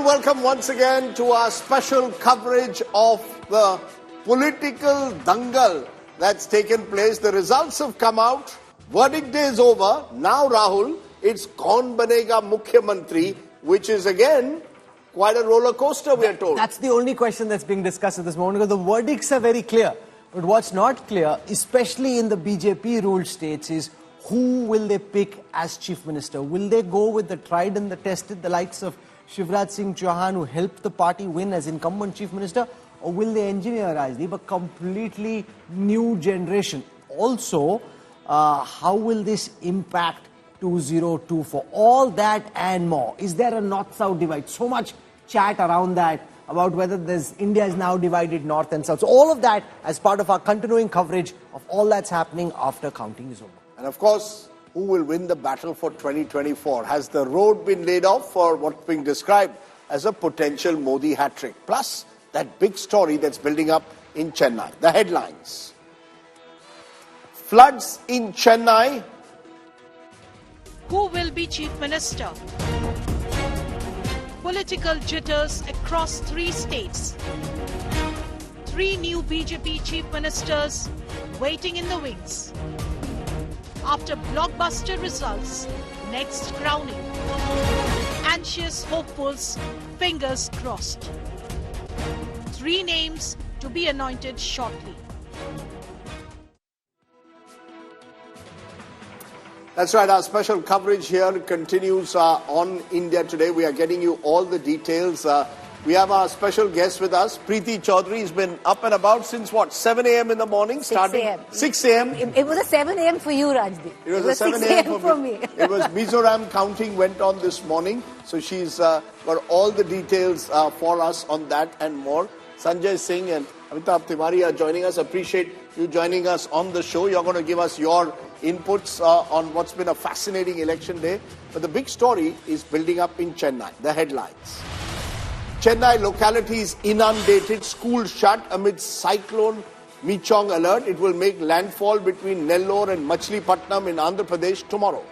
warm welcome once again to our special coverage of the political dangal that's taken place. The results have come out. Verdict day is over. Now, Rahul, it's Kaun Banega Mukhyamantri, which is again quite a roller coaster, we are told. That's the only question that's being discussed at this moment, because the verdicts are very clear. But what's not clear, especially in the BJP ruled states, is who will they pick as chief minister? Will they go with the tried and the tested, the likes of Shivraj Singh Chauhan, who helped the party win as incumbent chief minister? Or will they engineer, Rajdeep, a completely new generation? Also, how will this impact 2024? All that and more. Is there a north-south divide? So much chat around that, about whether India is now divided north and south. So all of that as part of our continuing coverage of all that's happening after counting is over. And of course, who will win the battle for 2024? Has the road been laid off for what's being described as a potential Modi hat-trick? Plus, that big story that's building up in Chennai. The headlines. Floods in Chennai. Who will be chief minister? Political jitters across 3 states. 3 new BJP chief ministers waiting in the wings. After blockbuster results, next crowning. Anxious hopefuls, fingers crossed. 3 names to be anointed shortly. That's right, our special coverage here continues on India Today. We are getting you all the details. We have our special guest with us, Preeti Chaudhary. He's been up and about since what, 7 a.m. in the morning? 6 a.m. 6 a.m. It was a 7 a.m. for you, Rajdeep. It was a 7 a.m. for me. It was Mizoram counting went on this morning. So she's got all the details for us on that and more. Sanjay Singh and Amitabh Tiwari are joining us. Appreciate you joining us on the show. You're going to give us your inputs on what's been a fascinating election day. But the big story is building up in Chennai. The headlines. Chennai localities inundated, schools shut amid cyclone Michong alert. It will make landfall between Nellore and Machilipatnam in Andhra Pradesh tomorrow.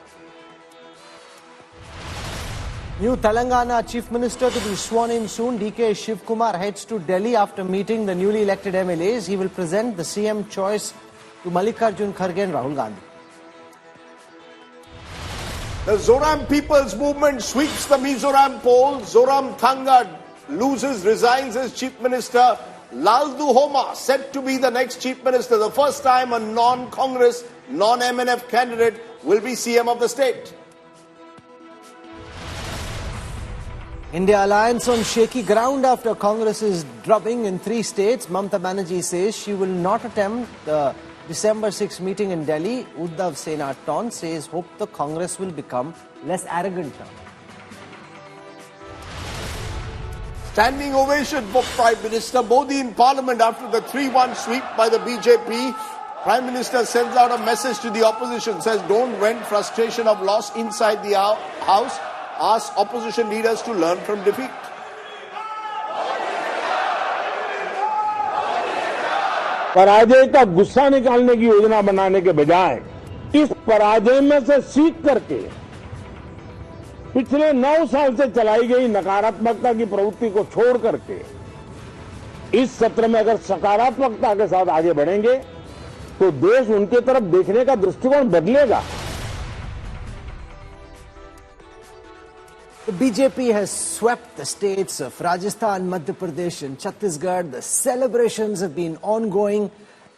New Telangana Chief Minister to be sworn in soon. DK Shivkumar heads to Delhi after meeting the newly elected MLAs. He will present the CM choice to Mallikarjun Kharge and Rahul Gandhi. The Zoram People's Movement sweeps the Mizoram poll. Zoram Thanga resigns as Chief Minister. Laldu Homa set to be the next Chief Minister. The first time a non-Congress, non-MNF candidate will be CM of the state. India alliance on shaky ground after Congress is drubbing in 3 states. Mamata Banerjee says she will not attempt the December 6 meeting in Delhi. Uddhav Sena Ton says hope the Congress will become less arrogant now. Standing ovation for Prime Minister Modi in Parliament after the 3-1 sweep by the BJP. Prime Minister sends out a message to the opposition, says don't vent frustration of loss inside the house. Ask opposition leaders to learn from defeat. पराजय का गुस्सा निकालने की योजना बनाने के बजाय इस पराजय में से सीख करके पिछले 9 साल से चलाई गई नकारात्मकता की प्रवृत्ति को छोड़ करके इस सत्र में अगर सकारात्मकता के साथ आगे बढ़ेंगे तो देश उनके तरफ देखने का दृष्टिकोण बदलेगा. The BJP has swept the states of Rajasthan, Madhya Pradesh and Chhattisgarh. The celebrations have been ongoing,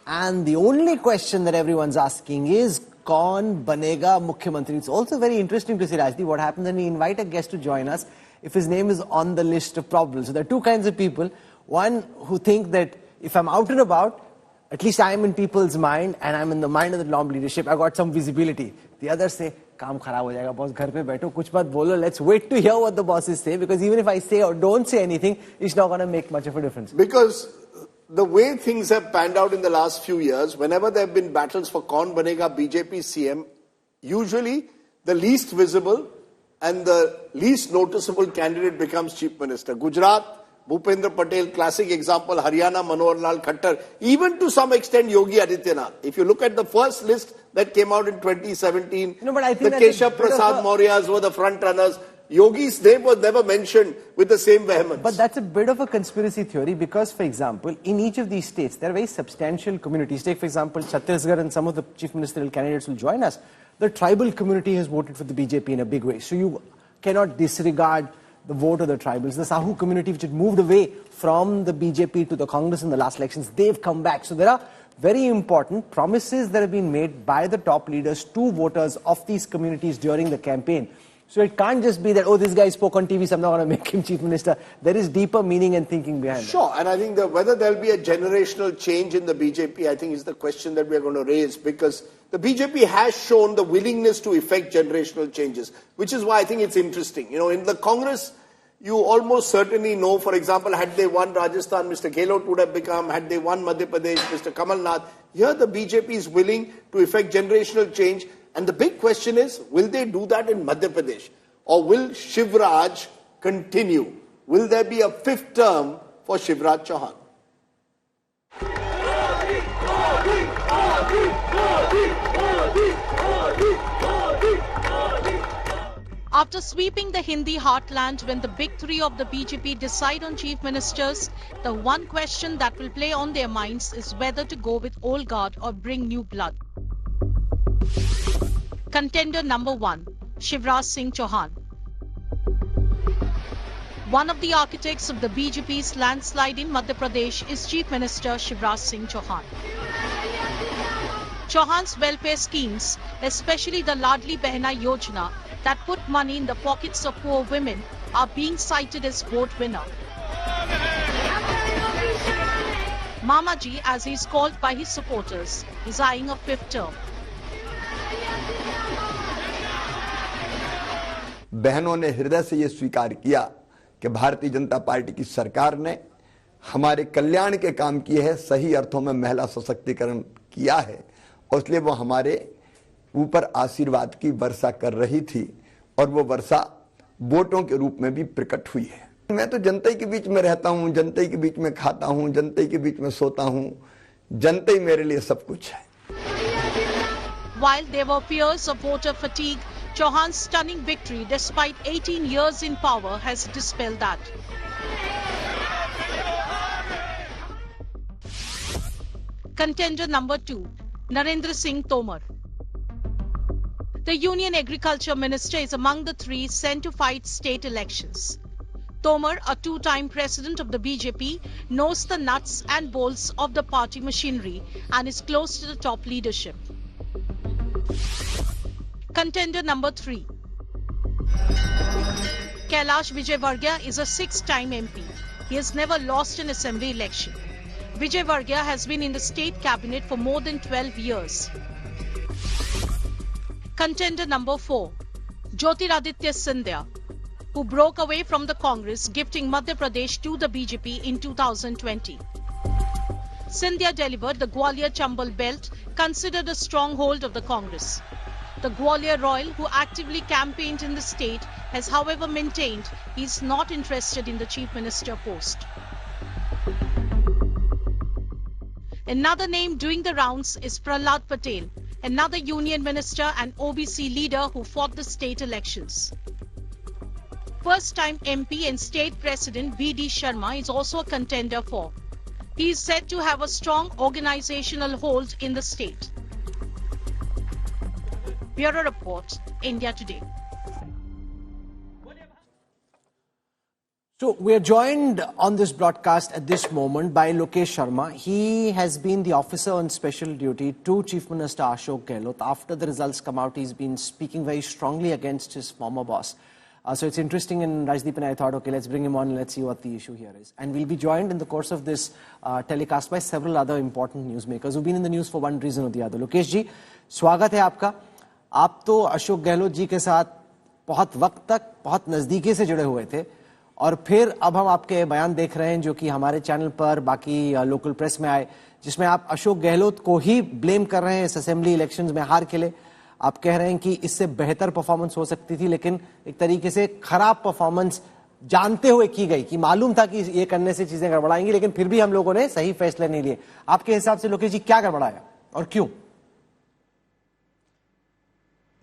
and the only question that everyone's asking is, Kaun Banega Mukhyamantri? It's also very interesting to see, Rajdeep, what happens when we invite a guest to join us if his name is on the list of problems. So there are 2 kinds of people. One who think that if I'm out and about, at least I'm in people's mind and I'm in the mind of the norm leadership, I got some visibility. The others say, काम खराब हो जाएगा boss, घर पे बैठो, कुछ मत बोलो, let's wait to hear what the bosses say, because even if I say or don't say anything, it's not going to make much of a difference. Because the way things have panned out in the last few years, whenever there have been battles for Kaun Banega BJP CM, usually the least visible and the least noticeable candidate becomes Chief Minister. Gujarat, Bhupendra Patel, classic example, Haryana, Manohar Lal Khattar, even to some extent Yogi Adityanath. If you look at the first list that came out in 2017, no, but I think the Keshav Prasad Mauryas were the front runners. Yogi's name was never mentioned with the same vehemence. But that's a bit of a conspiracy theory because, for example, in each of these states, there are very substantial communities. Take, for example, Chhattisgarh, and some of the chief ministerial candidates will join us. The tribal community has voted for the BJP in a big way. So you cannot disregard the vote of the tribals. The Sahu community, which had moved away from the BJP to the Congress in the last elections, they've come back. So there are very important promises that have been made by the top leaders to voters of these communities during the campaign. So it can't just be that, oh, this guy spoke on TV, so I'm not going to make him chief minister. There is deeper meaning and thinking behind Sure, and I think whether there'll be a generational change in the BJP, I think is the question that we're going to raise, because the BJP has shown the willingness to effect generational changes, which is why I think it's interesting. You know, in the Congress, you almost certainly know, for example, had they won Rajasthan, Mr. Gehlot would have become, had they won Madhya Pradesh, Mr. Kamal Nath. Here the BJP is willing to effect generational change. And the big question is, will they do that in Madhya Pradesh? Or will Shivraj continue? Will there be a fifth term for Shivraj Chauhan? After sweeping the Hindi heartland when the big three of the BJP decide on chief ministers, the one question that will play on their minds is whether to go with old guard or bring new blood. Contender number 1, Shivraj Singh Chauhan. One of the architects of the BJP's landslide in Madhya Pradesh is Chief Minister Shivraj Singh Chauhan. Chauhan's welfare schemes, especially the Ladli Behna Yojana that put money in the pockets of poor women, are being cited as vote winner. Mamaji, as he is called by his supporters, is eyeing a fifth term. बहनों ने हृदय से ये स्वीकार किया कि Bharatiya Janata party की सरकार ने हमारे कल्याण के काम किए हैं, सही अर्थों में महिला सशक्तिकरण किया है, और इसलिए वो हमारे ऊपर आशीर्वाद की वर्षा कर रही थी, और वो वर्षा वोटों के रूप में भी प्रकट हुई है। मैं तो जनता के बीच में रहता हूं, जनता के बीच में खाता हूं, जनता के बीच में सोता हूं, जनता ही मेरे लिए सब कुछ है। While there were fears of voter fatigue, Chauhan's stunning victory despite 18 years in power has dispelled that. Contender number 2, Narendra Singh Tomar. The Union Agriculture Minister is among the three sent to fight state elections. Tomar, a two-time president of the BJP, knows the nuts and bolts of the party machinery and is close to the top leadership. Contender number 3. Kailash Vijayvargiya is a 6-time MP. He has never lost an assembly election. Vijayvargiya has been in the state cabinet for more than 12 years. Contender number 4. Jyotiraditya Scindia, who broke away from the Congress, gifting Madhya Pradesh to the BJP in 2020. Scindia delivered the Gwalior-Chambal belt, considered a stronghold of the Congress. The Gwalior Royal, who actively campaigned in the state, has however maintained he is not interested in the Chief Minister post. Another name doing the rounds is Prahlad Patel, another Union Minister and OBC leader who fought the state elections. First-time MP and State President V.D. Sharma is also a contender for. He is said to have a strong organizational hold in the state. Bureau Report, India Today. So we are joined on this broadcast at this moment by Lokesh Sharma. He has been the officer on special duty to Chief Minister Ashok Gehlot. After the results come out, he's been speaking very strongly against his former boss. So it's interesting, and Rajdeep and I thought, okay, let's bring him on and let's see what the issue here is. And we'll be joined in the course of this telecast by several other important newsmakers who've been in the news for one reason or the other. Lokesh ji, स्वागत है आपका। आप तो अशोक गहलोत जी के साथ बहुत वक्त तक बहुत नजदीकी से जुड़े हुए थे, और फिर अब हम आपके बयान देख रहे हैं जो कि हमारे चैनल पर, बाकी लोकल प्रेस में आए, जिसमें आप अशोक गहलोत को ही ब्लेम कर रहे हैं इस असेंबली इलेक्शंस में हार के लिए। आप कह रहे हैं कि इससे बेहतर परफॉर्मेंस हो सकती थी, लेकिन एक तरीके से खराब परफॉर्मेंस जानते हुए की गई, कि मालूम था कि ये करने से चीजें गड़बड़ाएंगी, लेकिन फिर भी हम लोगों ने सही फैसले नहीं लिए। आपके हिसाब से लोकेश जी क्या गड़बड़ाया और क्यों?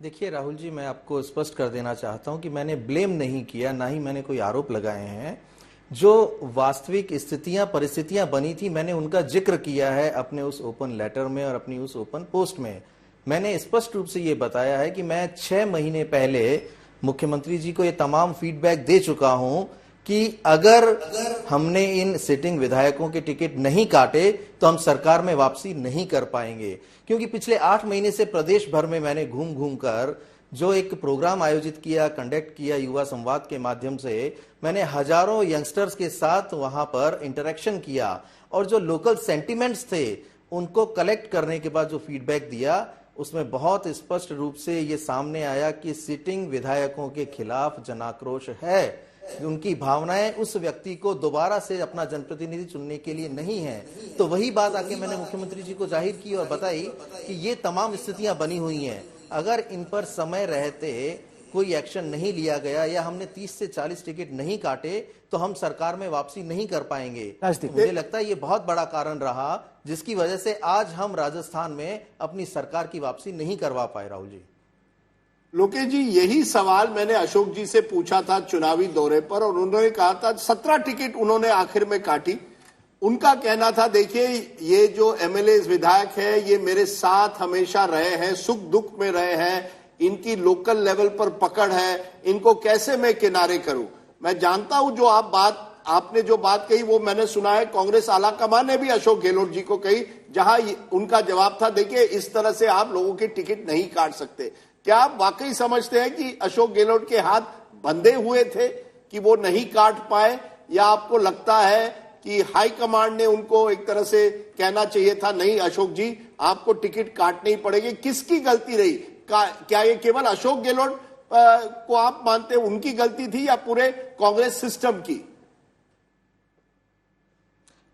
देखिए राहुल जी, मैं आपको स्पष्ट कर देना चाहता हूं कि मैंने ब्लेम नहीं किया, ना ही मैंने कोई आरोप लगाए हैं। जो वास्तविक स्थितियां परिस्थितियां बनी थी, मैंने उनका जिक्र किया है अपने उस ओपन लेटर में और अपनी उस ओपन पोस्ट में। मैंने स्पष्ट रूप से ये बताया है कि मैं 6 महीने पहले मुख्यमंत्री जी को ये तमाम फीडबैक दे चुका हूं कि अगर हमने इन सिटिंग विधायकों के टिकट नहीं काटे तो हम सरकार में वापसी नहीं कर पाएंगे। क्योंकि पिछले 8 महीने से प्रदेश भर में मैंने घूम घूम कर जो एक प्रोग्राम आयोजित किया, कंडक्ट किया युवा संवाद के माध्यम से, मैंने हजारों यंगस्टर्स के साथ वहां पर इंटरेक्शन किया और जो लोकल सेंटिमेंट्स थे उनको कलेक्ट करने के बाद जो फीडबैक दिया, उसमें बहुत स्पष्ट रूप से ये सामने आया कि सिटिंग विधायकों के खिलाफ जनाक्रोश है। उनकी भावनाएं उस व्यक्ति को दोबारा से अपना जनप्रतिनिधि चुनने के लिए नहीं है। तो वही बात आके मैंने मुख्यमंत्री जी को जाहिर की और बताई कि ये तमाम स्थितियां बनी हुई हैं। अगर इन पर समय रहते कोई एक्शन नहीं लिया गया या हमने 30 से 40 टिकट नहीं काटे तो हम सरकार में वापसी नहीं कर पाएंगे। मुझे लगता है ये बहुत बड़ा कारण रहा जिसकी वजह से आज हम राजस्थान में अपनी सरकार की वापसी नहीं करवा पाए। राहुल जी, लोकेश जी, यही सवाल मैंने अशोक जी से पूछा था चुनावी दौरे पर और उन्होंने कहा था 17 टिकट उन्होंने आखिर में काटी। उनका कहना था देखिए ये जो एमएलए विधायक है ये मेरे साथ हमेशा रहे हैं, सुख दुख में रहे हैं, इनकी लोकल लेवल पर पकड़ है, इनको कैसे मैं किनारे करूं। मैं जानता हूं जो आपने जो बात कही वो मैंने सुना है, कांग्रेस आला कमान ने भी अशोक गहलोत जी को कही, जहां उनका जवाब था देखिए इस तरह से आप लोगों के टिकट नहीं काट सकते। क्या आप वाकई समझते हैं कि अशोक गहलोत के हाथ बंधे हुए थे कि वो नहीं काट पाए, या आपको लगता है कि हाई कमांड ने उनको एक तरह से कहना चाहिए था नहीं अशोक जी आपको टिकट काटने ही पड़ेगी? किसकी गलती रही? क्या ये केवल अशोक गहलोत को आप मानते हैं उनकी गलती थी या पूरे कांग्रेस सिस्टम की?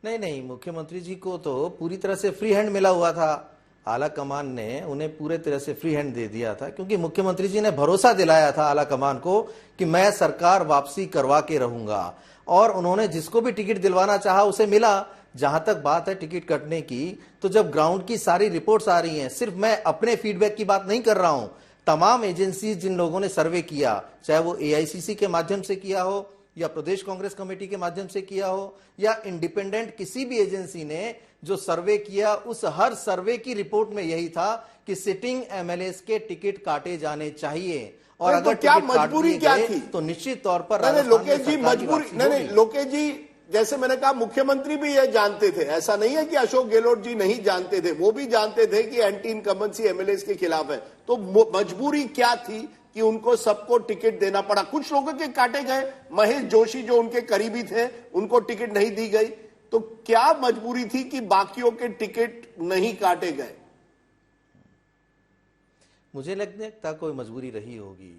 नहीं, मुख्यमंत्री जी को तो पूरी तरह से फ्री हैंड मिला हुआ था। आला कमान ने उन्हें पूरे तरह से फ्री हैंड दे दिया था क्योंकि मुख्यमंत्री जी ने भरोसा दिलाया था आला कमान को कि मैं सरकार वापसी करवा के रहूंगा और उन्होंने जिसको भी टिकट दिलवाना चाहा उसे मिला। जहां तक बात है टिकट कटने की, तो जब ग्राउंड की सारी रिपोर्ट्स आ रही हैं, सिर्फ मैं अपने फीडबैक की बात नहीं कर रहा हूं, तमाम एजेंसी जिन लोगों ने सर्वे किया, चाहे वो एआईसीसी के माध्यम से किया हो या प्रदेश कांग्रेस कमेटी के माध्यम से किया हो या इंडिपेंडेंट किसी भी एजेंसी ने जो सर्वे किया, उस हर सर्वे की रिपोर्ट में यही था कि सिटिंग एमएलए के टिकट काटे जाने चाहिए और अगर तो क्या मजबूरी क्या थी तो निश्चित तौर पर लोकेश जी मजबूरी नहीं, लोकेश जी जैसे मैंने कहा मुख्यमंत्री भी ये जानते थे, ऐसा नहीं है कि अशोक गहलोत जी नहीं जानते थे, वो भी जानते थे कि एंटी इनकम्बेंसी एमएलए के खिलाफ है। तो मजबूरी क्या थी कि उनको सबको टिकट देना पड़ा? कुछ लोगों के काटे गए, महेश जोशी जो उनके करीबी थे उनको टिकट नहीं दी गई, तो क्या मजबूरी थी कि बाकियों के टिकट नहीं काटे गए? मुझे लगता कोई मजबूरी रही होगी।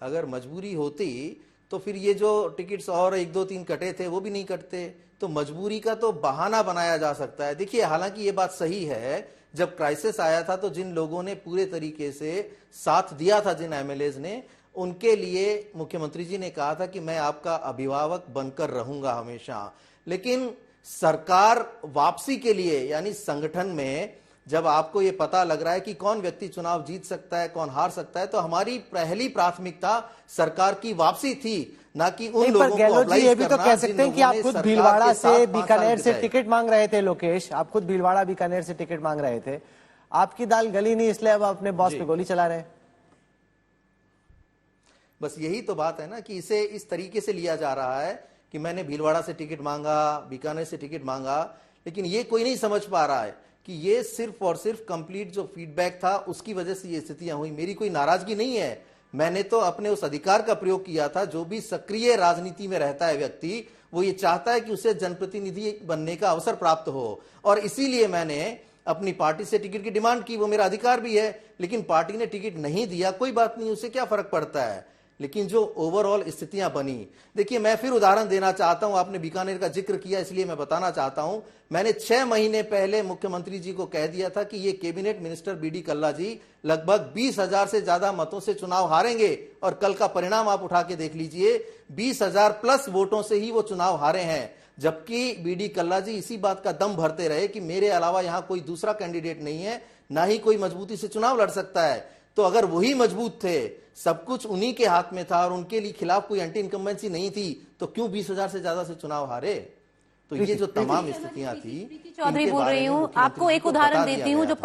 अगर मजबूरी होती तो फिर ये जो टिकट्स और 1, 2, 3 कटे थे वो भी नहीं कटते। तो मजबूरी का तो बहाना बनाया जा सकता है। देखिए, हालांकि ये बात सही है, जब क्राइसिस आया था तो जिन लोगों ने पूरे तरीके से साथ दिया था, जिन एमएलएज ने, उनके लिए मुख्यमंत्री जी ने कहा था कि मैं आपका अभिभावक बनकर रहूंगा हमेशा। लेकिन सरकार वापसी के लिए, यानी संगठन में जब आपको ये पता लग रहा है कि कौन व्यक्ति चुनाव जीत सकता है, कौन हार सकता है, तो हमारी पहली प्राथमिकता सरकार की वापसी थी, ना कि उन लोगों को ऑब्लाइज ये भी तो कह सकते हैं कि आप खुद भीलवाड़ा से बीकानेर से टिकट मांग रहे थे। लोकेश, आप खुद भीलवाड़ा बीकानेर से टिकट मांग रहे थे, आपकी दाल गली नहीं इसलिए अब अपने बॉस पे गोली चला रहे। बस यही तो बात है ना कि इसे इस तरीके से लिया जा रहा है कि मैंने भीलवाड़ा से टिकट मांगा, बीकानेर से टिकट मांगा, लेकिन ये कोई नहीं समझ पा रहा है कि ये सिर्फ और सिर्फ कंप्लीट जो फीडबैक था उसकी वजह से ये स्थितियां हुई। मेरी कोई नाराजगी नहीं है, मैंने तो अपने उस अधिकार का प्रयोग किया था। जो भी सक्रिय राजनीति में रहता है व्यक्ति, वो ये चाहता है कि उसे जनप्रतिनिधि बनने का अवसर प्राप्त हो, और इसीलिए मैंने अपनी पार्टी से टिकट की डिमांड की। वो मेरा अधिकार भी है, लेकिन पार्टी ने टिकट नहीं दिया, कोई बात नहीं, उससे क्या फर्क पड़ता है। लेकिन जो ओवरऑल स्थितियां बनी, देखिए मैं फिर उदाहरण देना चाहता हूं, आपने बीकानेर का जिक्र किया इसलिए मैं बताना चाहता हूं। मैंने 6 महीने पहले मुख्यमंत्री जी को कह दिया था कि ये कैबिनेट मिनिस्टर बीडी कल्ला जी लगभग 20,000 से ज्यादा मतों से चुनाव हारेंगे, और कल का परिणाम आप उठा के देख लीजिए, 20,000 प्लस वोटों से ही वो चुनाव हारे हैं। जबकि बीडी कल्ला जी इसी बात का दम भरते रहे कि मेरे अलावा यहां कोई दूसरा कैंडिडेट नहीं है, ना ही कोई मजबूती से चुनाव लड़ सकता है। तो अगर वही मजबूत थे, सब कुछ उन्हीं के हाथ में था और उनके लिए खिलाफ कोई एंटी इनकम्बेंसी नहीं थी, तो क्यों 20,000 से ज्यादा से चुनाव हारे? तो ये जो तमाम स्थितियां थी, चौधरी बोल रही हूँ, आपको एक उदाहरण देती हूँ, जो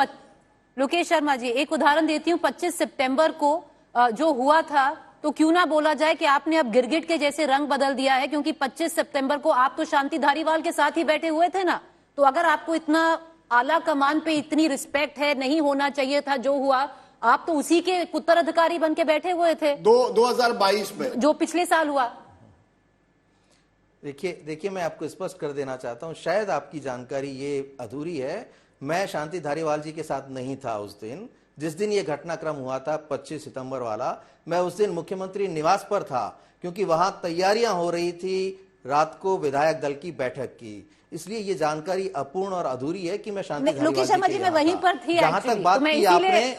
लोकेश शर्मा जी, एक उदाहरण देती हूँ। 25 सितंबर को जो हुआ था, तो क्यों ना बोला जाए कि आपने अब गिरगिट के जैसे रंग बदल दिया है, क्योंकि 25 सितंबर को आप तो शांति धारीवाल के साथ ही बैठे हुए थे ना। तो अगर आपको इतना आला कमान पे इतनी रिस्पेक्ट है, नहीं होना चाहिए था जो हुआ, आप तो उसी के उत्तराधिकारी बन के बैठे हुए थे 2022 में, जो पिछले साल हुआ। देखिए मैं आपको स्पष्ट कर देना चाहता हूं, शायद आपकी जानकारी ये अधूरी है। मैं शांति धारीवाल जी के साथ नहीं था उस दिन, जिस दिन ये घटनाक्रम हुआ था 25 सितंबर वाला। मैं उस दिन मुख्यमंत्री निवास पर था, क्योंकि वहां तैयारियां हो रही थी रात को विधायक दल की बैठक की। इसलिए ये जानकारी अपूर्ण और अधूरी है कि मैं शांति धारीवाल शर्मा जी, मैं वहीं पर थी। जहां तक बात की आपने,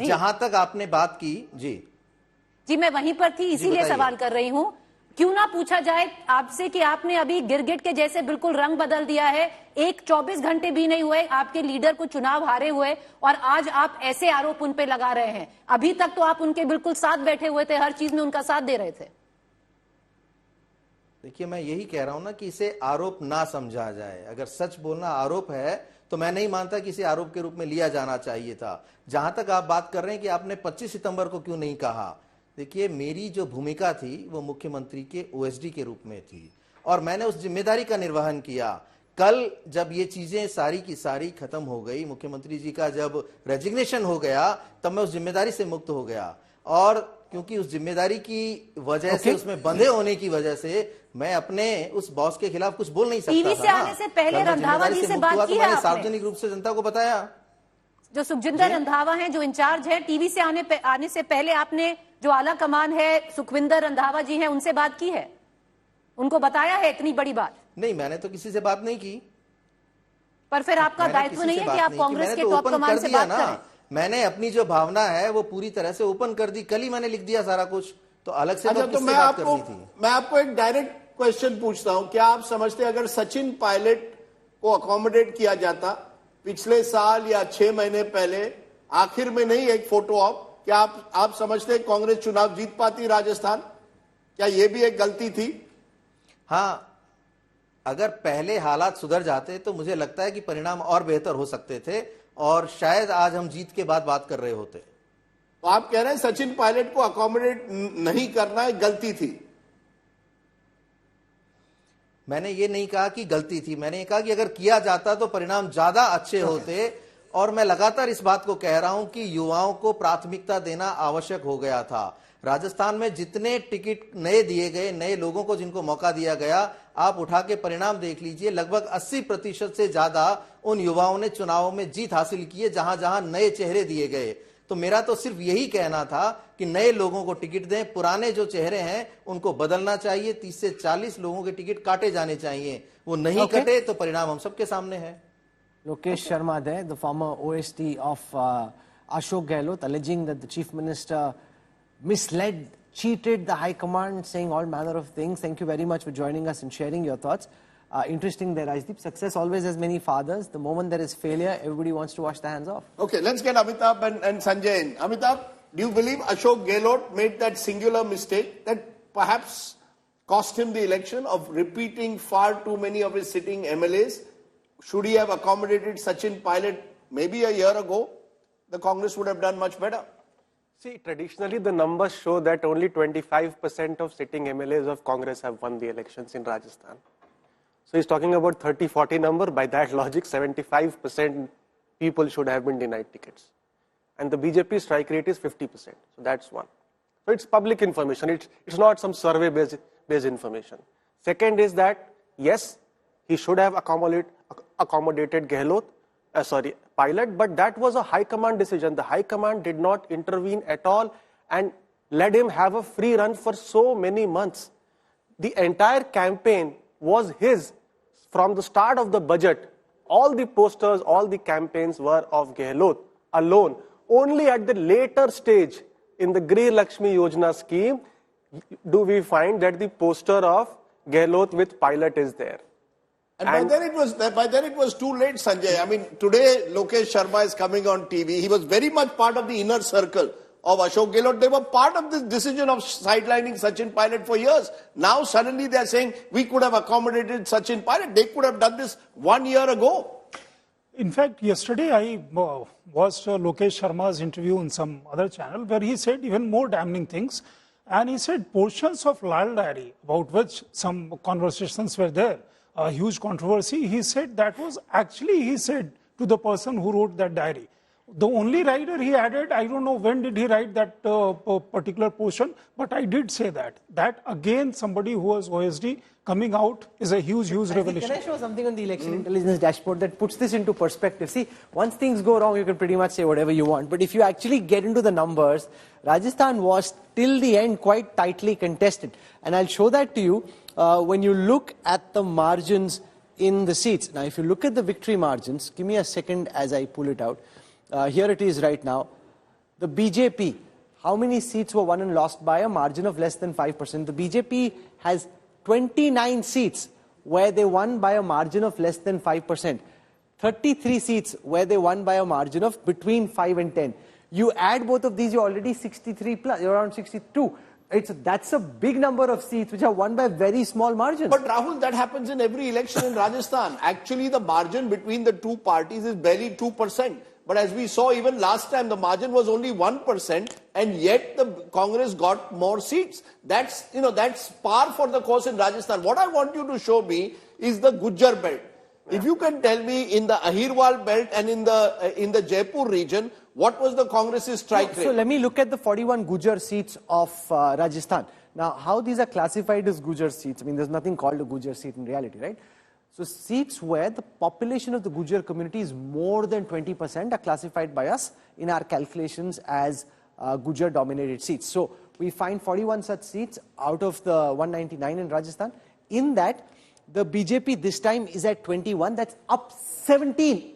जहां तक आपने बात की, जी मैं वहीं पर थी, इसीलिए सवाल कर रही हूं। क्यों ना पूछा जाए आपसे कि आपने अभी गिरगिट के जैसे बिल्कुल रंग बदल दिया है। 24 घंटे भी नहीं हुए आपके लीडर को चुनाव हारे हुए, और आज आप ऐसे आरोप उन पे लगा रहे हैं। अभी तक तो आप उनके बिल्कुल साथ बैठे हुए थे, हर चीज में उनका साथ दे रहे थे। देखिए मैं यही कह रहा हूं ना कि इसे आरोप ना समझा जाए। अगर सच बोलना आरोप है तो मैं नहीं मानता कि इसे आरोप के रूप में लिया जाना चाहिए था। जहां तक आप बात कर रहे हैं कि आपने 25 सितंबर को क्यों नहीं कहा, देखिए मेरी जो भूमिका थी वो मुख्यमंत्री के ओएसडी के रूप में थी, और मैंने उस जिम्मेदारी का निर्वहन किया। कल जब ये चीजें सारी की सारी खत्म हो गई, मुख्यमंत्री जी का जब रेजिग्नेशन हो गया, तब मैं उस जिम्मेदारी से मुक्त हो गया। और क्योंकि उस जिम्मेदारी की वजह से, उसमें बंधे होने की वजह से मैं अपने उस बॉस के खिलाफ कुछ बोल नहीं सकता। टीवी से आने से पहले रंधावा जी से बात की है आपने? सार्वजनिक रूप से जनता को बताया। जो सुखजिंदर रंधावा हैं, जो इंचार्ज है, टीवी से आने से पहले आपने, जो आला कमान है, सुखविंदर रंधावा जी हैं, उनसे बात की है? उनको बताया है इतनी बड़ी बात? नहीं, मैंने तो किसी से बात नहीं की। पर फिर आपका दायित्व नहीं है कि आप कांग्रेस के टॉप कमान से बात करें? मैंने अपनी जो भावना है वो पूरी तरह से ओपन कर दी। कल ही मैंने लिख दिया सारा कुछ, तो अलग से अच्छा, तो मैं आपको एक डायरेक्ट क्वेश्चन पूछता हूं। क्या आप समझते हैं अगर सचिन पायलट को अकोमोडेट किया जाता पिछले साल या 6 महीने पहले, आखिर में नहीं एक फोटो ऑप, क्या आप समझते हैं कांग्रेस चुनाव जीत पाती राजस्थान? क्या यह भी एक गलती थी? हाँ, अगर पहले हालात सुधर जाते तो मुझे लगता है कि परिणाम और बेहतर हो सकते थे, और शायद आज हम जीत के बाद बात कर रहे होते। तो आप कह रहे हैं सचिन पायलट को अकोमोडेट नहीं करना एक गलती थी? मैंने ये नहीं कहा कि गलती थी, मैंने ये कहा कि अगर किया जाता तो परिणाम ज्यादा अच्छे होते। और मैं लगातार इस बात को कह रहा हूं कि युवाओं को प्राथमिकता देना आवश्यक हो गया था। राजस्थान में जितने टिकट नए दिए गए, नए लोगों को जिनको मौका दिया गया, आप उठा के परिणाम देख लीजिए, लगभग 80% से ज्यादा उन युवाओं ने चुनावों में जीत हासिल की है जहां जहां नए चेहरे दिए गए। तो मेरा तो सिर्फ यही कहना था कि नए लोगों को टिकट दें, पुराने जो चेहरे हैं उनको बदलना चाहिए। 30 से 40 लोगों के टिकट काटे जाने चाहिए, वो नहीं कटे तो परिणाम हम सबके सामने है। Lokesh Sharma there, the former OSD of Ashok Gehlot, alleging that the Chief Minister misled, cheated the High Command, saying all manner of things. Thank you very much for joining us and sharing your thoughts. Interesting there, Rajdeep. Success always has many fathers. The moment there is failure, everybody wants to wash their hands off. Okay, let's get Amitabh and Sanjay in. Amitabh, do you believe Ashok Gehlot made that singular mistake that perhaps cost him the election of repeating far too many of his sitting MLAs? Should he have accommodated Sachin Pilot maybe a year ago, the Congress would have done much better. See, traditionally the numbers show that only 25% of sitting MLAs of Congress have won the elections in Rajasthan. So he's talking about 30-40 number. By that logic, 75% people should have been denied tickets. And the BJP strike rate is 50%. So that's one. So it's public information. It's not some survey-based information. Second is that, yes, he should have accommodated Pilot, but that was a high command decision. The high command did not intervene at all and let him have a free run for so many months. The entire campaign was his. From the start of the budget, all the posters, all the campaigns were of Gehlot alone. Only at the later stage in the Grih Lakshmi Yojana scheme do we find that the poster of Gehlot with Pilot is there. And by then it was too late, Sanjay. I mean, today Lokesh Sharma is coming on TV. He was very much part of the inner circle of Ashok Gehlot. They were part of this decision of sidelining Sachin Pilot for years. Now suddenly they are saying we could have accommodated Sachin Pilot. They could have done this 1 year ago. In fact, yesterday I watched Lokesh Sharma's interview on some other channel where he said even more damning things. And he said portions of Lal Diary, about which some conversations were there, a huge controversy. He said that was actually, he said, to the person who wrote that diary. The only writer he added, I don't know when did he write that particular portion, but I did say that. That again, somebody who was OSD coming out is a huge, huge revelation. Can I show something on the election intelligence dashboard that puts this into perspective? See, once things go wrong, you can pretty much say whatever you want. But if you actually get into the numbers, Rajasthan was till the end quite tightly contested. And I'll show that to you when you look at the margins in the seats. Now, if you look at the victory margins, give me a second as I pull it out. Here it is right now. The BJP, how many seats were won and lost by a margin of less than 5%? The BJP has 29 seats where they won by a margin of less than 5%. 33 seats where they won by a margin of between 5 and 10. You add both of these, you're already 63 plus, you're around 62. That's a big number of seats which are won by very small margins. But Rahul, that happens in every election in Rajasthan. Actually, the margin between the two parties is barely 2%. But as we saw even last time, the margin was only 1%, and yet the Congress got more seats. That's par for the course in Rajasthan. What I want you to show me is the Gujjar belt. Yeah. If you can tell me in the Ahirwal belt and in the Jaipur region, what was the Congress's strike rate? So let me look at the 41 Gujjar seats of Rajasthan. Now, how these are classified as Gujjar seats? I mean, there's nothing called a Gujjar seat in reality, right? So seats where the population of the Gujjar community is more than 20% are classified by us in our calculations as Gujjar dominated seats. So we find 41 such seats out of the 199 in Rajasthan. In that, the BJP this time is at 21. That's up 17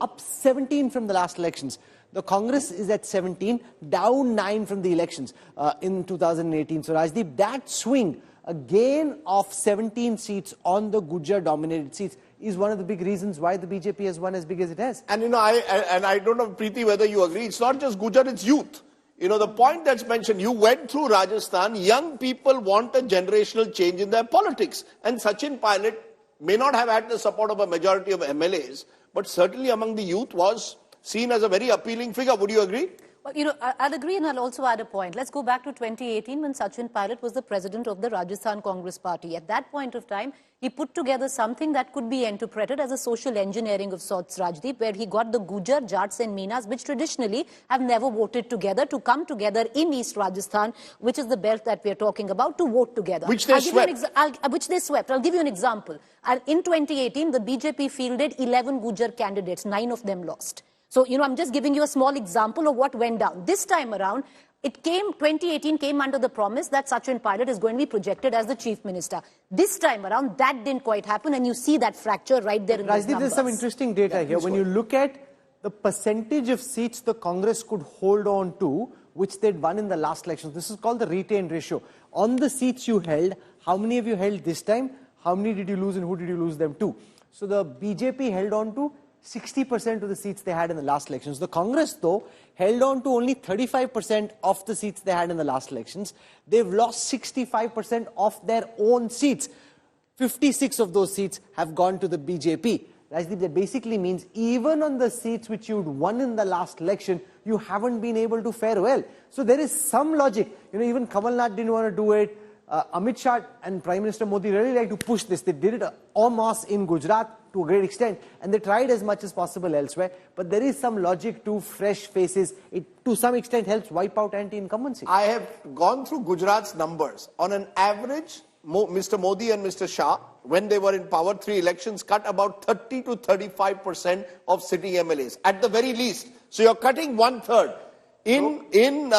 from the last elections. The Congress is at 17, down 9 from the elections in 2018. So Rajdeep, that swing, a gain of 17 seats on the Gujjar dominated seats, is one of the big reasons why the BJP has won as big as it has. And I don't know, Preeti, whether you agree, it's not just Gujjar, it's youth. The point that's mentioned, you went through Rajasthan, young people want a generational change in their politics. And Sachin Pilot may not have had the support of a majority of MLAs, but certainly among the youth was seen as a very appealing figure. Would you agree? Well, I'll agree, and I'll also add a point. Let's go back to 2018 when Sachin Pilot was the president of the Rajasthan Congress Party. At that point of time, he put together something that could be interpreted as a social engineering of sorts, Rajdeep, where he got the Gujjar, Jats and Meenas, which traditionally have never voted together, to come together in East Rajasthan, which is the belt that we're talking about, to vote together. Which they swept. Which they swept. I'll give you an example. In 2018, the BJP fielded 11 Gujjar candidates. 9 of them lost. So, I'm just giving you a small example of what went down. This time around, 2018 came under the promise that Sachin Pilot is going to be projected as the chief minister. This time around, that didn't quite happen, and you see that fracture right there in those numbers. There's some interesting data here. When you look at the percentage of seats the Congress could hold on to, which they'd won in the last elections, this is called the retained ratio. On the seats you held, how many of you held this time? How many did you lose and who did you lose them to? So the BJP held on to 60% of the seats they had in the last elections. The Congress, though, held on to only 35% of the seats they had in the last elections. They've lost 65% of their own seats. 56 of those seats have gone to the BJP. Rajdeep, that basically means even on the seats which you'd won in the last election, you haven't been able to fare well. So there is some logic. Even Kamal Nath didn't want to do it. Amit Shah and Prime Minister Modi really like to push this. They did it en masse in Gujarat to a great extent, and they tried as much as possible elsewhere. But there is some logic to fresh faces. It, to some extent, helps wipe out anti-incumbency. I have gone through Gujarat's numbers. On an average, Mr. Modi and Mr. Shah, when they were in power, 3 elections, cut about 30 to 35% of sitting MLAs, at the very least. So you're cutting 1/3. In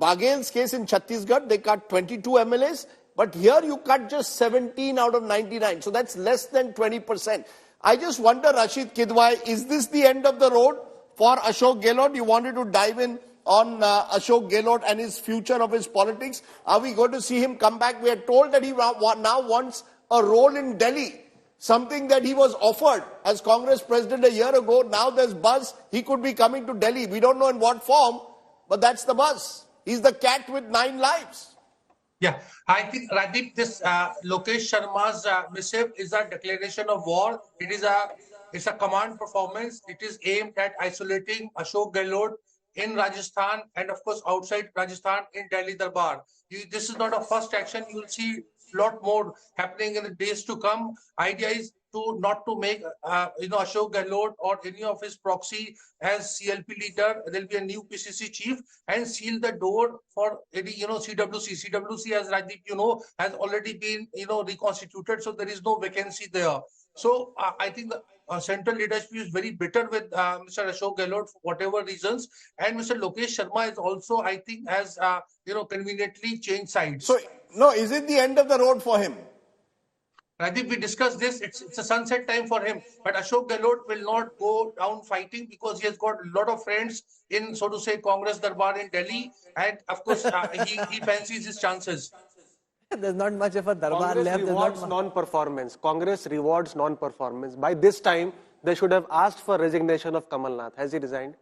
Baghel's case in Chhattisgarh, they cut 22 MLAs, but here you cut just 17 out of 99. So that's less than 20%. I just wonder, Rashid Kidwai, is this the end of the road for Ashok Gehlot? You wanted to dive in on Ashok Gehlot and his future of his politics. Are we going to see him come back? We are told that he now wants a role in Delhi. something that he was offered as Congress president a year ago. Now there's buzz. He could be coming to Delhi. We don't know in what form, but that's the buzz. He's the cat with 9 lives. Yeah, I think, Rajiv, this Lokesh Sharma's missive is a declaration of war. It's a command performance. It is aimed at isolating Ashok Gehlot in Rajasthan and, of course, outside Rajasthan in Delhi Darbar. This is not a first action. You will see a lot more happening in the days to come. Idea is not to make Ashok Gehlot or any of his proxy as CLP leader. There will be a new PCC chief and seal the door for any CWC. CWC, as Rajdeep has already been reconstituted, so there is no vacancy there. So I think the central leadership is very bitter with Mr. Ashok Gehlot for whatever reasons, and Mr. Lokesh Sharma is also, I think, has conveniently changed sides. So no, is it the end of the road for him? Rajiv, we discussed this. It's a sunset time for him. But Ashok Gehlot will not go down fighting because he has got a lot of friends in, so to say, Congress Darbar in Delhi. And of course, he fancies his chances. There's not much of a Darbar Congress left. rewards non-performance. Congress rewards non-performance. By this time, they should have asked for resignation of Kamal Nath. Has he resigned?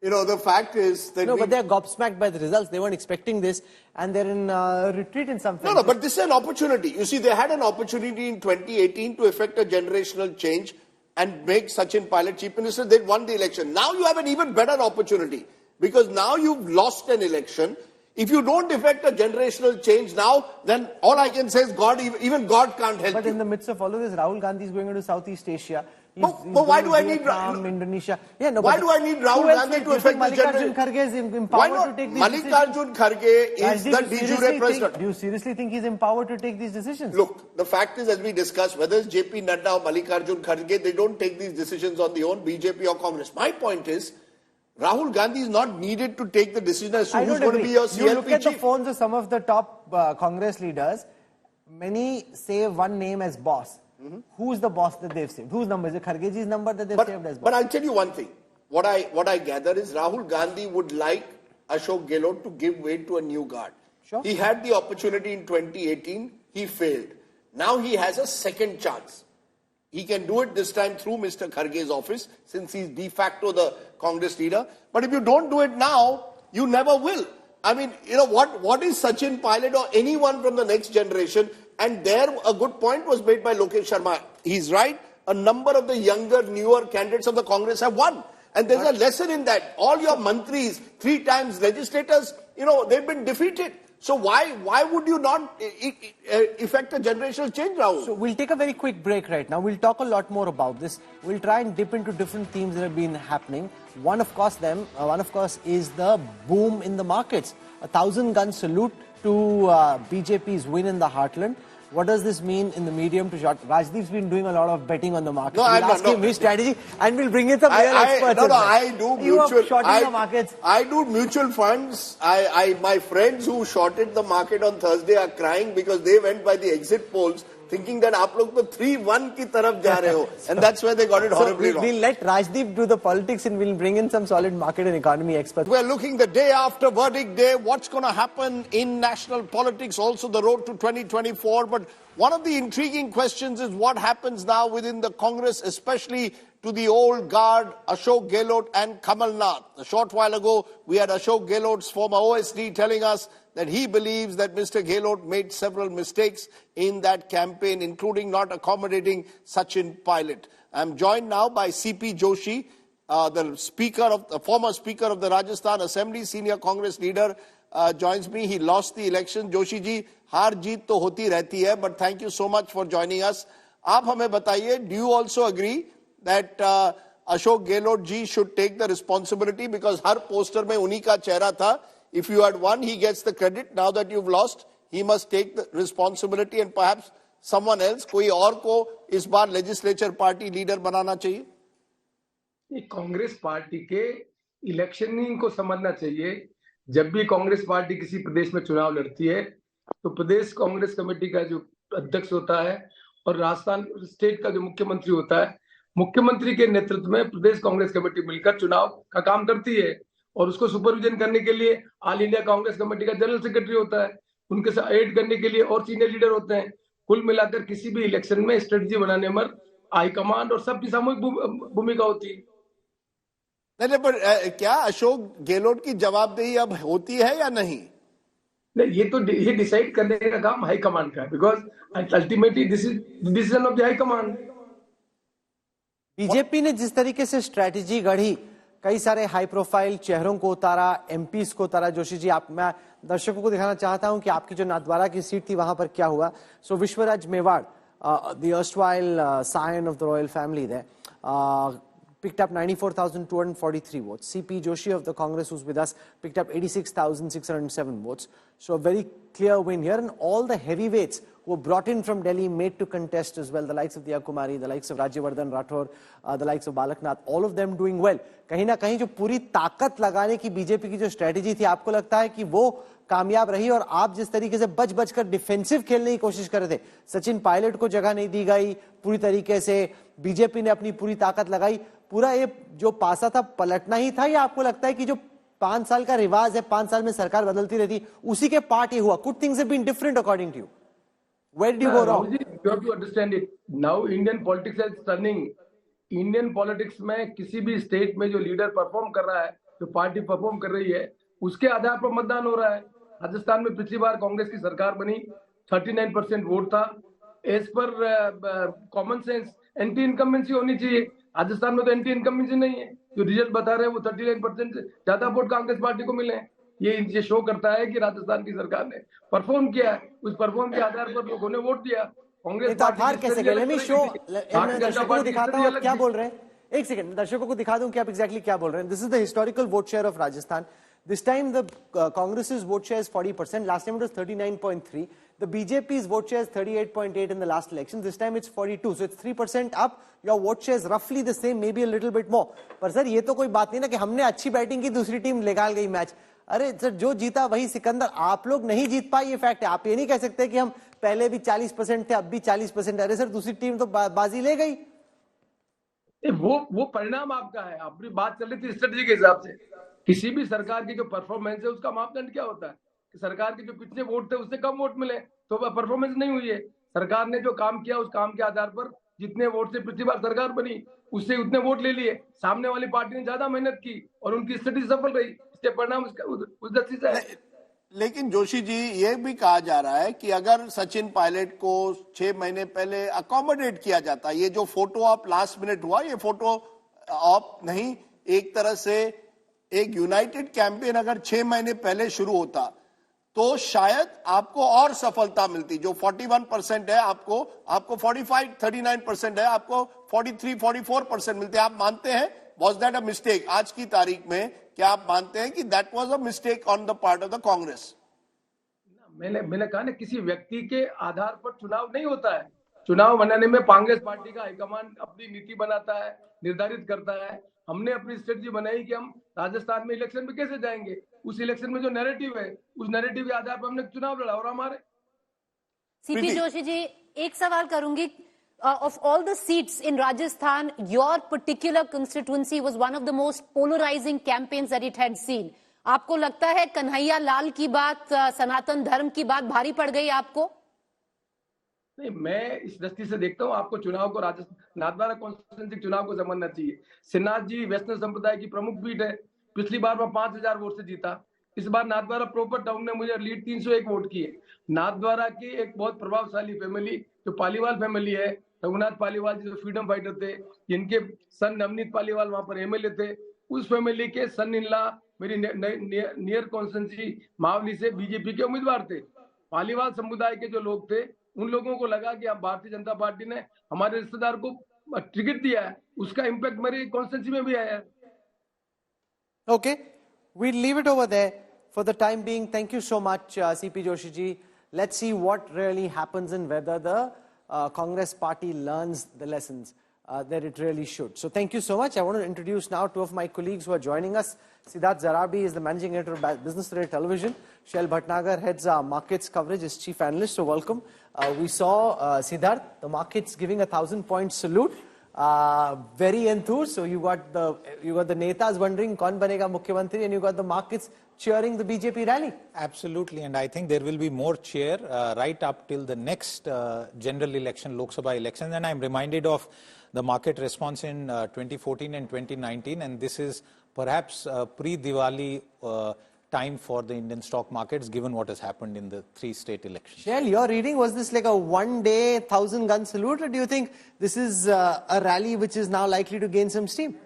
The fact is that but they're gobsmacked by the results. They weren't expecting this, and they're in retreat in some sense. No, but this is an opportunity. You see, they had an opportunity in 2018 to effect a generational change and make Sachin Pilot chief minister. They won the election. Now you have an even better opportunity because now you've lost an election. If you don't effect a generational change now, then all I can say is even God can't help you. But in the midst of all of this, Rahul Gandhi is going into Southeast Asia. But why do I need Indonesia? Why do I need Rahul Gandhi to affect the Mallikarjun Kharge is empowered to take these Mallikarjun Kharge is the de jure president. Do you seriously think he's empowered to take these decisions? Look, the fact is, as we discussed, whether it's JP Nadda or Mallikarjun Kharge, they don't take these decisions on their own, BJP or Congress. My point is, Rahul Gandhi is not needed to take the decision as to who's going to be your CLP chief. You look at the phones of some of the top Congress leaders, many say one name as boss. Who's the boss that they've saved? Whose number? Is it Khargeji's number that they've saved as boss? But I'll tell you one thing. What I gather is Rahul Gandhi would like Ashok Gehlot to give way to a new guard. Sure. He had the opportunity in 2018. He failed. Now he has a second chance. He can do it this time through Mr. Kharge's office, since he's de facto the Congress leader. But if you don't do it now, you never will. I mean, what is Sachin Pilot or anyone from the next generation? And there a good point was made by Lokesh Sharma. He's right. A number of the younger, newer candidates of the Congress have won. And there's a lesson in that. All your mantris, 3 times legislators, they've been defeated. So why would you not effect a generational change, Rahul? So we'll take a very quick break right now. We'll talk a lot more about this. We'll try and dip into different themes that have been happening. One, of course, is the boom in the markets. 1,000-gun salute to BJP's win in the heartland. What does this mean in the medium to short? Rajdeep's been doing a lot of betting on the market. We'll ask him his strategy and we'll bring in some real experts. I do mutual. The markets. I do mutual funds. My friends who shorted the market on Thursday are crying because they went by the exit polls thinking that aap log to 3-1 ki taraf ja rahe ho. And that's where they got it horribly wrong. We'll let Rajdeep do the politics and we'll bring in some solid market and economy experts. We're looking the day after verdict day, what's going to happen in national politics, also the road to 2024. But one of the intriguing questions is what happens now within the Congress, especially to the old guard, Ashok Gehlot and Kamal Nath. A short while ago, we had Ashok Gehlot's former OSD telling us that he believes that Mr. Gehlot made several mistakes in that campaign, including not accommodating Sachin Pilot. I'm joined now by CP Joshi, the former Speaker of the Rajasthan Assembly, senior Congress leader, joins me. He lost the election. Joshi ji, haar jeet to hoti rehti hai, but thank you so much for joining us. Aap hame bataiye, do you also agree that Ashok Gehlot ji should take the responsibility because har poster mein unhi ka chehra tha? If you had won, he gets the credit. Now that you've lost, he must take the responsibility and perhaps someone else, कोई और को इस बार legislature party leader बनाना चाहिए? Congress party के इलेक्शनिंग को समझना चाहिए. जब भी कांग्रेस पार्टी किसी प्रदेश में चुनाव लड़ती है, तो प्रदेश कांग्रेस कमेटी का जो अध्यक्ष होता है और राजस्थान स्टेट का जो मुख्यमंत्री होता है, मुख्यमंत्री के नेतृत्व में प्रदेश कांग्रेस कमेटी मिलकर चुनाव का काम करती है. और उसको सुपरविजन करने के लिए ऑल इंडिया कांग्रेस कमेटी का जनरल सेक्रेटरी होता है. उनके साथ एड करने के लिए और सीनियर लीडर होते हैं. कुल मिलाकर किसी भी इलेक्शन में स्ट्रेटजी बनाने में हाईकमांड और सबकी सामूहिक भूमिका होती है। नहीं, पर क्या अशोक गहलोत की जवाबदेही अब होती है या नहीं? नहीं, ये डिसाइड करने का काम हाईकमांड का है, because ultimately this is decision of the high command. BJP ने जिस तरीके से स्ट्रेटेजी गढ़ी, कई सारे हाई प्रोफाइल चेहरों को उतारा, एमपीज को उतारा। जोशी जी, मैं दर्शकों को दिखाना चाहता हूं कि आपकी जो नाथद्वारा की सीट थी वहां पर क्या हुआ। So Vishwaraj Mewar, the erstwhile scion of the royal family there, picked up 94,243 votes. CP Joshi of the Congress, who's with us, picked up 86,607 votes. So a very clear win here, and all the heavyweights who were brought in from Delhi made to contest as well. The likes of Diya Kumari, the likes of Rajyavardhan Rathore, the likes of Balaknath, all of them doing well. कहीं ना कहीं जो पूरी ताकत लगाने की BJP की जो स्ट्रेटेजी थी, आपको लगता है कि वो कामयाब रही? और आप जिस तरीके से बच कर डिफेंसिव खेलने की कोशिश कर रहे थे, सचिन पायलट को जगह नहीं दी गई पूरी तरीके से, बीजेपी ने अपनी पूरी ताकत लगाई, पूरा ये जो पासा था पलटना ही था, या आपको लगता है कि जो 5 साल का रिवाज है, 5 साल में सरकार बदलती रहती, उसी के पार्ट ये हुआ? Could things have been different according to you? Where did you go wrong? You have to understand it. Now Indian politics is turning. Indian politics में किसी भी स्टेट में जो लीडर परफॉर्म कर रहा है, जो पार्टी परफॉर्म कर रही है, उसके आधार पर मतदान हो रहा है। राजस्थान में पिछली बार कांग्रेस की सरकार बनी, 39% वोट था। As per common sense anti incumbency होनी चाहिए। राजस्थान में तो एंटी इनकम्बेंसी नहीं है। जो रिजल्ट बता रहे हैं वो 39% से ज्यादा वोट कांग्रेस पार्टी को मिले हैं। ये शो करता है कि राजस्थान की सरकार ने परफॉर्म किया है। उस परफॉर्म के आधार पर लोगों ने वोट दिया। कांग्रेस पार्टी कैसे गए? दर्शकों को दिखाता हूं आप क्या बोल रहे हैं। एक सेकंड, दर्शकों को दिखा दूं कि आप एग्जैक्टली क्या बोल रहे हैं। This is the historical vote share of Rajasthan. This time the Congress's vote share is 40%. Last time it was 39.3. The BJP's vote share is 38.8 in the last election. This time it's 42. So it's 3% up. Your vote share is roughly the same, maybe a little bit more. पर sir ये तो कोई बात नहीं ना कि हमने अच्छी बैटिंग की, दूसरी टीम निकाल गई मैच। अरे सर, जो जीता वही सिकंदर। आप लोग नहीं जीत पाए, ये फैक्ट है। आप ये नहीं कह सकते कि हम पहले भी 40% थे, अब भी 40%। अरे सर, दूसरी टीम तो बाजी ले गई। वो परिणाम आपका है। अपनी बात चल रही थी स्ट्रेटजी के हिसाब से। किसी भी सरकार की जो परफॉर्मेंस है उसका मापदंड क्या होता है कि सरकार के जो पिछले वोट थे उससे कम वोट मिले तो वह परफॉर्मेंस नहीं हुई है। सरकार ने जो काम किया उस काम के आधार पर जितने वोट से पिछली बार सरकार बनी उससे उतने वोट ले लिए। सामने वाली पार्टी ने ज्यादा मेहनत की और उनकी स्थिति सफल रही, इसके परिणाम उस दृष्टि से है। लेकिन जोशी जी, ये भी कहा जा रहा है कि अगर सचिन पायलट को 6 महीने पहले अकोमोडेट किया जाता, ये जो फोटो ऑप लास्ट मिनट हुआ, ये फोटो ऑप नहीं, एक तरह से एक यूनाइटेड कैंपेन अगर 6 महीने पहले शुरू होता तो शायद आपको और सफलता मिलती। जो 41% है आपको 39% है, आपको 43-44% मिलते। आप मानते हैं वॉज दैट अ मिस्टेक? आज की तारीख में क्या आप मानते हैं कि that was a mistake on the part of the Congress? मैंने कहा ना, किसी व्यक्ति के आधार पर चुनाव नहीं होता है। चुनाव बनाने में कांग्रेस पार्टी का हाईकमान अपनी नीति बनाता है, निर्धारित करता है। हमने अपनी स्ट्रेटजी बनाई कि हम राजस्थान में इलेक्शन में कैसे जाएंगे। उस इलेक्शन में जो नैरेटिव है, उस नैरेटिव के आधार पर हमने चुनाव लड़ा और हमारे। सीपी जोशी जी, एक सवाल करूंगी। Of all the seats in Rajasthan, your particular constituency was one of the most polarizing campaigns that it had seen. आपको लगता है कन्हैया लाल की बात, सनातन धर्म की बात भारी पड़ गई आपको? नहीं, मैं इस दृष्टि से देखता हूँ, आपको चुनाव को राजस्थान नाथद्वारा कॉन्स्टिट्यूंसी चुनाव को समझना चाहिए। सिन्नाथ जी वैष्णव संप्रदाय की प्रमुख पीठ है। पिछली बार मैं 5000 वोट से जीता। इस बार नाथद्वारा प्रॉपर टाउन ने मुझे लीड 301 वोट की है। नाथद्वारा की एक बहुत प्रभावशाली फैमिली जो पालीवाल फैमिली है, रघुनाथ पालीवाल जी जो फ्रीडम फाइटर थे, जिनके सन नवनीत पालीवाल वहां पर एमएलए थे, उस फैमिली के सन इन लॉ मेरी नियर कॉन्स्टिट्यूंसी मावली से बीजेपी के उम्मीदवार थे। पालीवाल समुदाय के जो लोग थे उन लोगों को लगा कि अब भारतीय जनता पार्टी ने हमारे रिश्तेदार को टिकट दिया है, उसका इंपैक्ट मेरी कॉन्स्टिट्यूंसी में भी आया है। Okay, we'll leave it over there for the time being. Thank you so much, CP Joshi ji. Let's see what really happens and whether the Congress party learns the lessons that it really should. So thank you so much. I want to introduce now two of my colleagues who are joining us. Siddharth Zarabi is the managing editor of Business Today Television. Shail Bhatnagar heads markets coverage as chief analyst. So welcome. We saw Siddharth, the markets giving a 1,000-point salute. very enthused. So you got the netas wondering kaun banega Mukhyamantri, and you got the markets cheering the BJP rally. Absolutely, and I think there will be more cheer right up till the next general election, Lok Sabha election. And I'm reminded of the market response in 2014 and 2019, and this is perhaps pre-Diwali time for the Indian stock markets, given what has happened in the 3 state elections. Shell, your reading, was this like a one-day 1,000-gun salute, or do you think this is a rally which is now likely to gain some steam?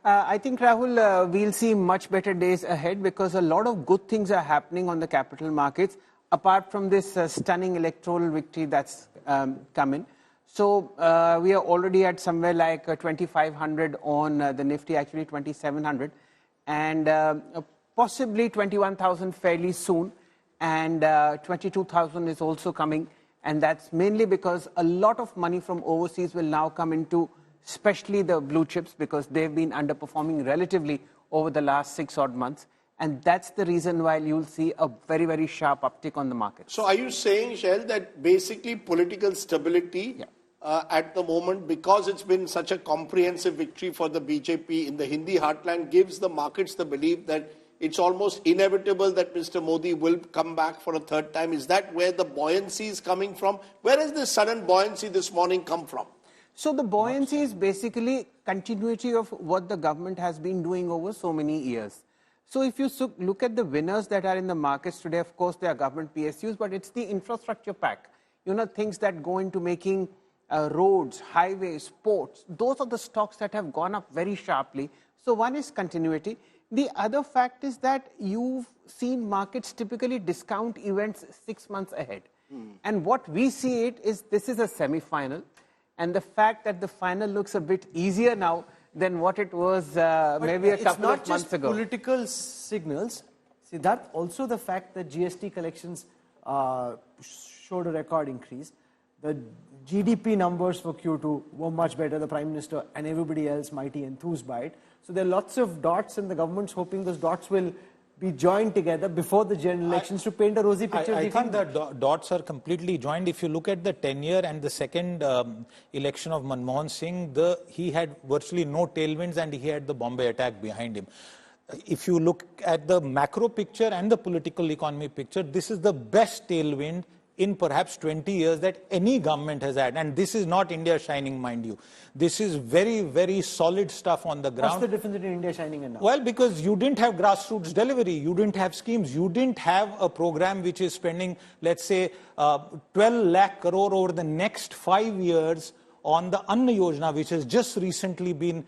I think, Rahul, we'll see much better days ahead because a lot of good things are happening on the capital markets, apart from this stunning electoral victory that's come in. So we are already at somewhere like 2,500 on the Nifty, actually 2,700, and possibly 21,000 fairly soon, and 22,000 is also coming, and that's mainly because a lot of money from overseas will now come into especially the blue chips, because they've been underperforming relatively over the last 6 odd months. And that's the reason why you'll see a very, very sharp uptick on the market. So are you saying, Shell, that basically political stability at the moment, because it's been such a comprehensive victory for the BJP in the Hindi heartland, gives the markets the belief that it's almost inevitable that Mr. Modi will come back for a 3rd time? Is that where the buoyancy is coming from? Where has this sudden buoyancy this morning come from? So the buoyancy is basically continuity of what the government has been doing over so many years. So if you look at the winners that are in the markets today, of course, they are government PSUs, but it's the infrastructure pack. You know, things that go into making roads, highways, ports. Those are the stocks that have gone up very sharply. So one is continuity. The other fact is that you've seen markets typically discount events 6 months ahead. And what we see it is this is a semi-final. And the fact that the final looks a bit easier now than what it was maybe a couple of months ago. It's not just political signals. Siddharth, also the fact that GST collections showed a record increase. The GDP numbers for Q2 were much better. The Prime Minister and everybody else mighty enthused by it. So there are lots of dots, and the government's hoping those dots will be joined together before the general elections to paint a rosy picture. I think the dots are completely joined. If you look at the tenure and the second election of Manmohan Singh, he had virtually no tailwinds, and he had the Bombay attack behind him. If you look at the macro picture and the political economy picture, this is the best tailwind in perhaps 20 years that any government has had. And this is not India shining, mind you. This is very, very solid stuff on the ground. What's the difference between India shining and now? Well, because you didn't have grassroots delivery, you didn't have schemes, you didn't have a program which is spending, let's say, 12 lakh crore over the next 5 years on the Anna Yojana, which has just recently been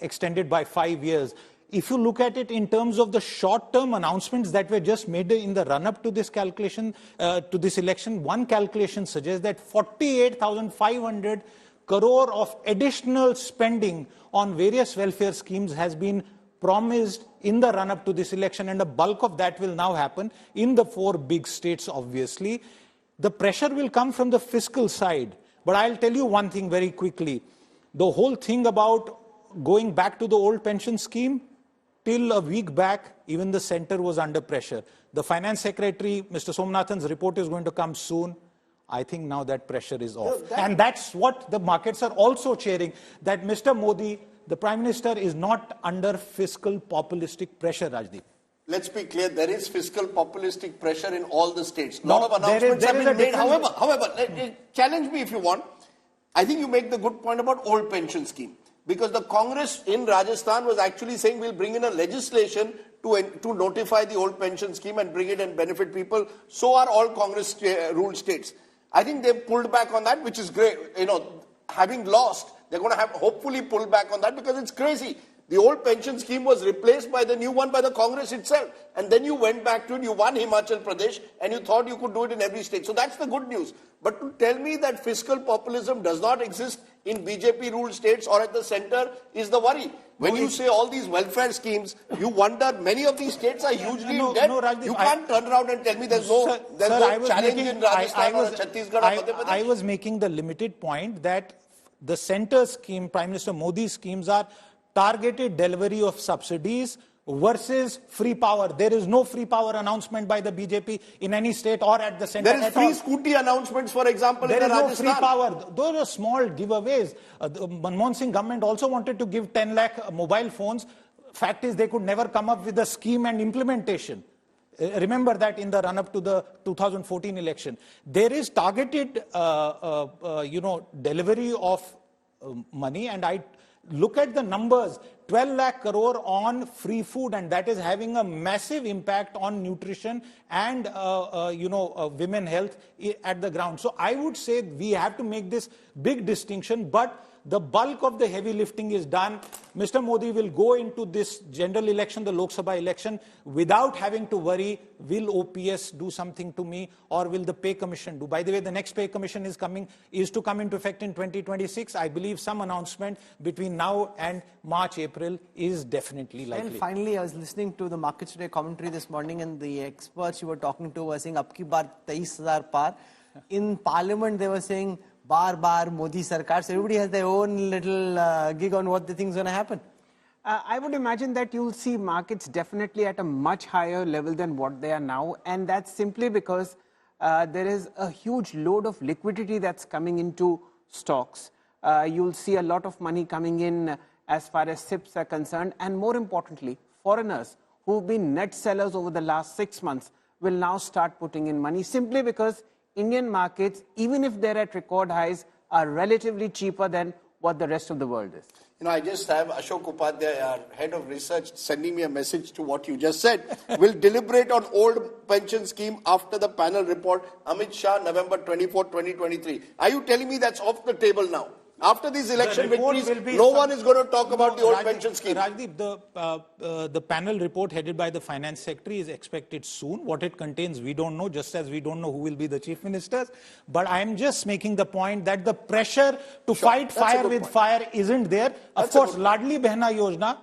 extended by 5 years. If you look at it in terms of the short-term announcements that were just made in the run-up to this calculation, to this election, one calculation suggests that 48,500 crore of additional spending on various welfare schemes has been promised in the run-up to this election, and a bulk of that will now happen in the 4 big states, obviously. The pressure will come from the fiscal side. But I'll tell you one thing very quickly. The whole thing about going back to the old pension scheme, till a week back, even the centre was under pressure. The Finance Secretary, Mr. Somnathan's report is going to come soon. I think now that pressure is off. And that's what the markets are also cheering, that Mr. Modi, the Prime Minister, is not under fiscal populistic pressure, Rajdeep. Let's be clear, there is fiscal populistic pressure in all the states. A lot of announcements have been made. However, challenge me if you want. I think you make the good point about old pension scheme. Because the Congress in Rajasthan was actually saying we'll bring in a legislation to notify the old pension scheme and bring it and benefit people. So are all Congress ruled states. I think they've pulled back on that, which is great. You know, having lost, they're going to have hopefully pull back on that, because it's crazy. The old pension scheme was replaced by the new one by the Congress itself. And then you went back to it, you won Himachal Pradesh, and you thought you could do it in every state. So that's the good news. But to tell me that fiscal populism does not exist in BJP-ruled states or at the centre is the worry. When you say all these welfare schemes, you wonder many of these states are hugely in debt. You can't turn around and tell me there's no challenge in Rajasthan or Chhattisgarh or Madhya Pradesh. I was making the limited point that the centre scheme, Prime Minister Modi's schemes, are targeted delivery of subsidies versus free power. There is no free power announcement by the BJP in any state or at the center. There is free scooty announcements, for example, in Rajasthan. There is no free power. Those are small giveaways. The Manmohan Singh government also wanted to give 10 lakh mobile phones. Fact is, they could never come up with a scheme and implementation. Remember that in the run-up to the 2014 election. There is targeted, delivery of money, and I look at the numbers. 12 lakh crore on free food, and that is having a massive impact on nutrition and women health at the ground. So I would say we have to make this big distinction, but the bulk of the heavy lifting is done. Mr. Modi will go into this general election, the Lok Sabha election, without having to worry, will OPS do something to me or will the pay commission do? By the way, the next pay commission is to come into effect in 2026. I believe some announcement between now and March, April is definitely likely. And finally, I was listening to the Market Today commentary this morning, and the experts you were talking to were saying, "Ab ki baar 23,000 par." In Parliament, they were saying, "Bar Modi Sarkar." So everybody has their own little gig on what they think is going to happen. I would imagine that you'll see markets definitely at a much higher level than what they are now, and that's simply because there is a huge load of liquidity that's coming into stocks. You'll see a lot of money coming in as far as SIPs are concerned, and more importantly, foreigners who've been net sellers over the last 6 months will now start putting in money, simply because Indian markets, even if they're at record highs, are relatively cheaper than what the rest of the world is. I just have Ashok Upadhyay, our head of research, sending me a message to what you just said. We'll deliberate on old pension scheme after the panel report. Amit Shah, November 24, 2023. Are you telling me that's off the table now? After these election victories, no one is going to talk about the old pension scheme. Rajdeep, the panel report headed by the finance secretary is expected soon. What it contains, we don't know, just as we don't know who will be the chief ministers. But I'm just making the point that the pressure to fight fire with fire isn't there. Of course, Ladli Behna Yojana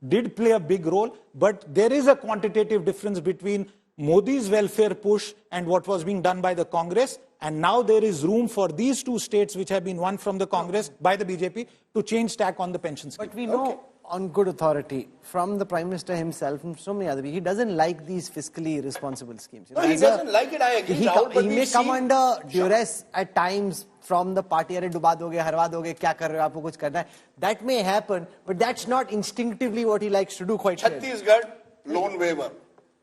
did play a big role, but there is a quantitative difference between Modi's welfare push and what was being done by the Congress. And now there is room for these two states, which have been won from the Congress by the BJP, to change tack on the pension scheme. But we know on good authority from the Prime Minister himself, from so many other people, he doesn't like these fiscally responsible schemes. No, he doesn't like it, I agree. He may come under duress at times from the party, "Arey duba doge, harwa doge, kya kar rahe ho, aapko kuch karna hai." That may happen, but that's not instinctively what he likes to do quite Chhattisgarh, loan waiver,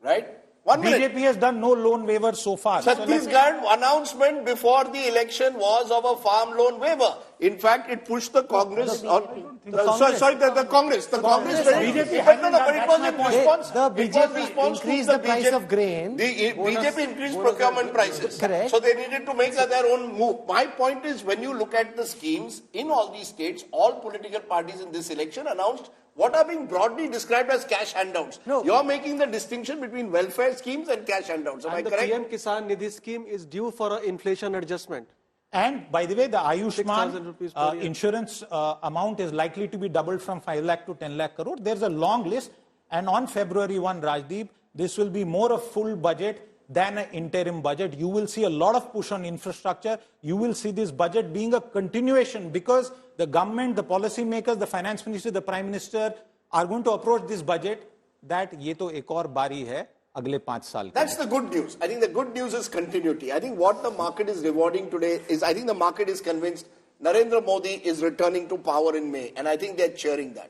right? BJP has done no loan waiver so far. Chhattisgarh announcement before the election was of a farm loan waiver. In fact, it pushed the Congress. The Congress. The Congress. BJP but it was in response. The BJP increased the price of grain. The BJP increased procurement prices. Correct. So they needed to make their own move. My point is, when you look at the schemes in all these states, all political parties in this election announced what are being broadly described as cash handouts. No. You're making the distinction between welfare schemes and cash handouts. Am I correct? The PM Kisan Nidhi scheme is due for an inflation adjustment. And by the way, the Ayushman insurance amount is likely to be doubled from 5 lakh to 10 lakh crore. There's a long list. And on February 1, Rajdeep, this will be more a full budget than an interim budget. You will see a lot of push on infrastructure. You will see this budget being a continuation, because the government, the policy makers, the finance minister, the prime minister are going to approach this budget that ye to ek aur bari hai agle 5 saal. That's the good news. I think the good news is continuity. I think what the market is rewarding today is, I think the market is convinced Narendra Modi is returning to power in May, and I think they're cheering that.